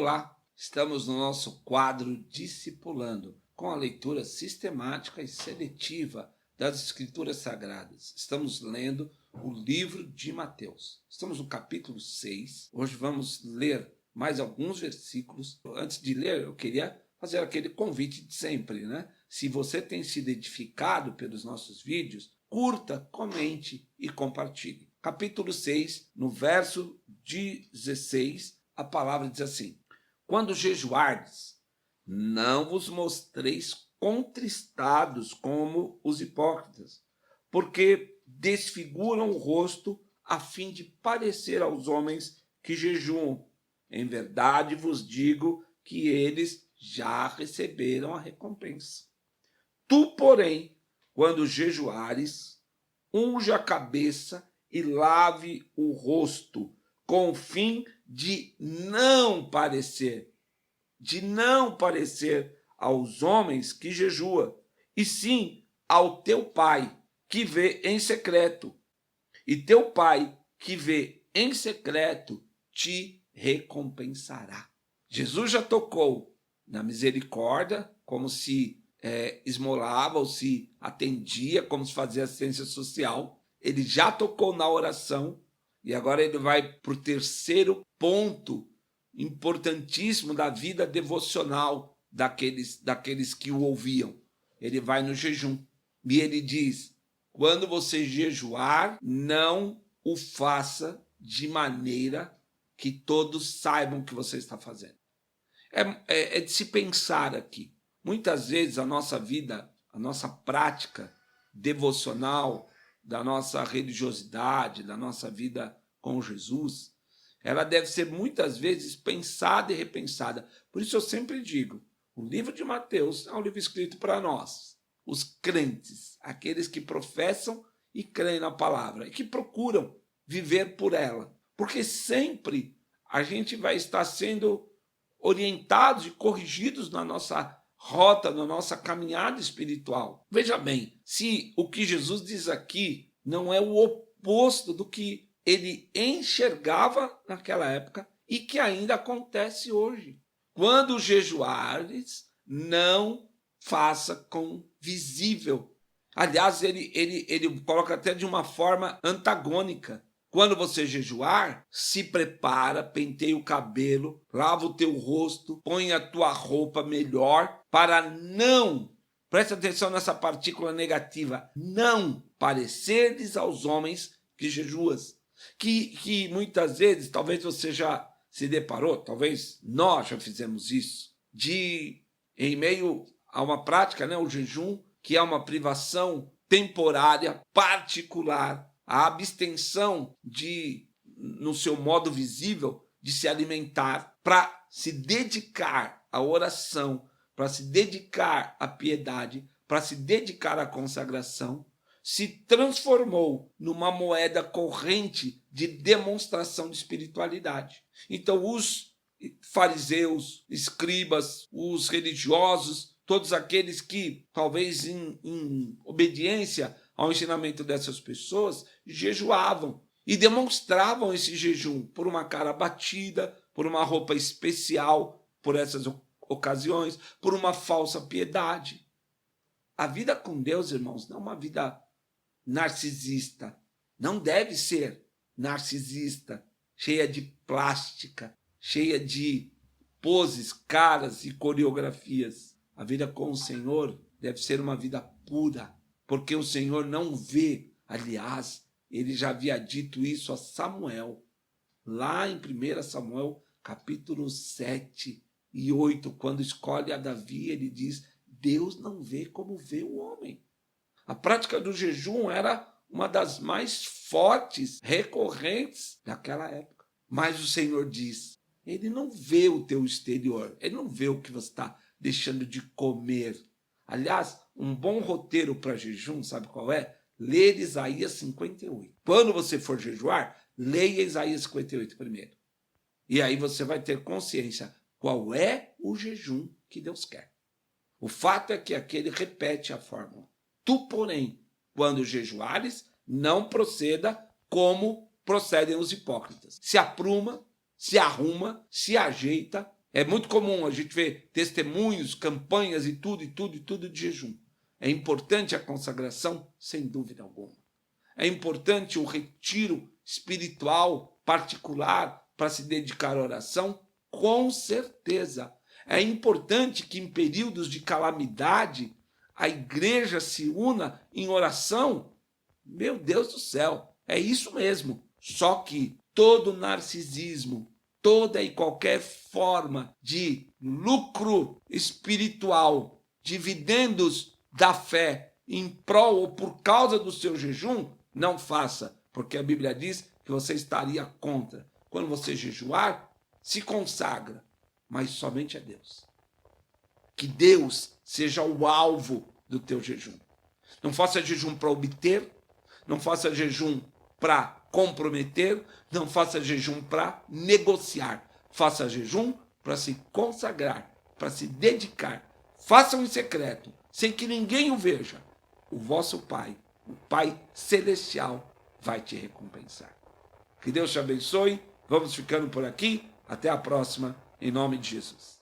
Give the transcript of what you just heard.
Olá, estamos no nosso quadro Discipulando, com a leitura sistemática e seletiva das Escrituras Sagradas. Estamos lendo o livro de Mateus. Estamos no capítulo 6. Hoje vamos ler mais alguns versículos. Antes de ler, eu queria fazer aquele convite de sempre, né? Se você tem sido edificado pelos nossos vídeos, curta, comente e compartilhe. Capítulo 6, no verso 16, a palavra diz assim: quando jejuardes, não vos mostreis contristados como os hipócritas, porque desfiguram o rosto a fim de parecer aos homens que jejuam. Em verdade vos digo que eles já receberam a recompensa. Tu, porém, quando jejuares, unja a cabeça e lave o rosto, com o fim de não parecer aos homens que jejua, e sim ao teu Pai, que vê em secreto. E teu Pai, que vê em secreto, te recompensará. Jesus já tocou na misericórdia, como se esmolava ou se atendia, como se fazia assistência social. Ele já tocou na oração e agora ele vai para o terceiro ponto importantíssimo da vida devocional daqueles que o ouviam. Ele vai no jejum e ele diz: quando você jejuar, não o faça de maneira que todos saibam que você está fazendo. É de se pensar aqui. Muitas vezes a nossa vida, a nossa prática devocional, da nossa religiosidade, da nossa vida com Jesus, ela deve ser muitas vezes pensada e repensada. Por isso eu sempre digo, o livro de Mateus é um livro escrito para nós, os crentes, aqueles que professam e creem na palavra e que procuram viver por ela. Porque sempre a gente vai estar sendo orientados e corrigidos na nossa rota, na nossa caminhada espiritual. Veja bem, se o que Jesus diz aqui não é o oposto do que ele enxergava naquela época e que ainda acontece hoje. Quando jejuares, não faça com visível. Aliás, ele coloca até de uma forma antagônica. Quando você jejuar, se prepara, penteia o cabelo, lava o teu rosto, põe a tua roupa melhor para não, preste atenção nessa partícula negativa, não pareceres aos homens que jejuas. Que muitas vezes, talvez você já se deparou, talvez nós já fizemos isso, em meio a uma prática, né, o jejum, que é uma privação temporária, particular, a abstenção no seu modo visível, de se alimentar, para se dedicar à oração, para se dedicar à piedade, para se dedicar à consagração, se transformou numa moeda corrente de demonstração de espiritualidade. Então, os fariseus, escribas, os religiosos, todos aqueles que, talvez em obediência ao ensinamento dessas pessoas, jejuavam e demonstravam esse jejum por uma cara batida, por uma roupa especial por essas ocasiões, por uma falsa piedade. A vida com Deus, irmãos, não é uma vida narcisista. Não deve ser narcisista, cheia de plástica, cheia de poses, caras e coreografias. A vida com o Senhor deve ser uma vida pura, porque o Senhor não vê. Aliás, ele já havia dito isso a Samuel, lá em 1 Samuel, capítulo 7 e 8, quando escolhe a Davi, ele diz: Deus não vê como vê o homem. A prática do jejum era uma das mais fortes, recorrentes daquela época. Mas o Senhor diz, ele não vê o teu exterior, ele não vê o que você está deixando de comer. Aliás, um bom roteiro para jejum, sabe qual é? Ler Isaías 58. Quando você for jejuar, leia Isaías 58 primeiro. E aí você vai ter consciência qual é o jejum que Deus quer. O fato é que aqui ele repete a fórmula. Tu, porém, quando jejuares, não proceda como procedem os hipócritas. Se apruma, se arruma, se ajeita É muito comum a gente ver testemunhos, campanhas e tudo de jejum. É importante a consagração, sem dúvida alguma. É importante o retiro espiritual particular para se dedicar à oração, com certeza. É importante que em períodos de calamidade a igreja se una em oração. Meu Deus do céu, é isso mesmo. Só que todo narcisismo, toda e qualquer forma de lucro espiritual, dividendos da fé em prol ou por causa do seu jejum, não faça, porque a Bíblia diz que você estaria contra. Quando você jejuar, se consagra, mas somente a Deus. Que Deus seja o alvo do teu jejum. Não faça jejum para obter, não faça jejum para comprometer, não faça jejum para negociar. Faça jejum para se consagrar, para se dedicar. Façam em secreto, sem que ninguém o veja. O vosso Pai, o Pai Celestial, vai te recompensar. Que Deus te abençoe. Vamos ficando por aqui. Até a próxima, em nome de Jesus.